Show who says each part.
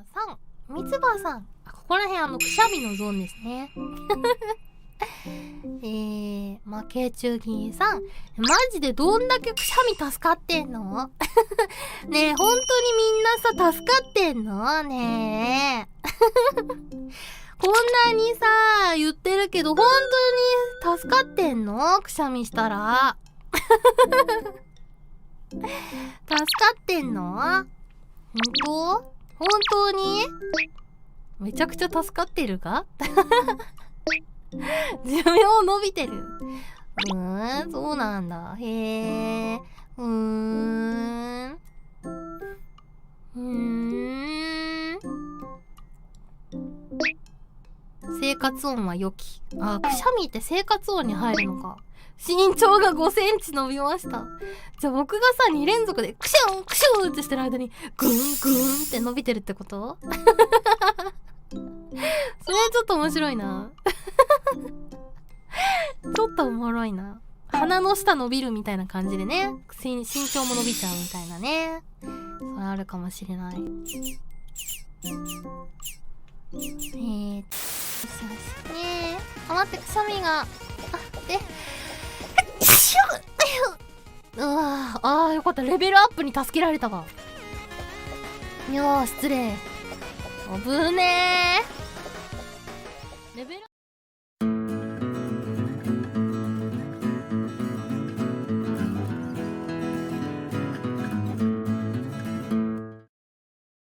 Speaker 1: さん、三つ葉さん。ここら辺くしゃみのゾーンですね。負け中銀さん。マジでどんだけくしゃみ助かってんのねえ、本当にみんなさ、助かってんのねえ。こんなにさ、言ってるけど、本当に助かってんのくしゃみしたら。助かってんの本当にめちゃくちゃ助かってるか寿命伸びてる。そうなんだ。へえ。生活音は良き。くしゃみって生活音に入るのか。身長が5センチ伸びました。じゃあ僕がさ、2連続でクシュンクシュンってしてる間にグングンって伸びてるってことそれちょっと面白いな。ちょっとおもろいな。鼻の下伸びるみたいな感じでね、身長も伸びちゃうみたいなね。それあるかもしれない。待って、くしゃみがよかった。レベルアップに助けられたわ。いやー、失礼。危ねー。レベル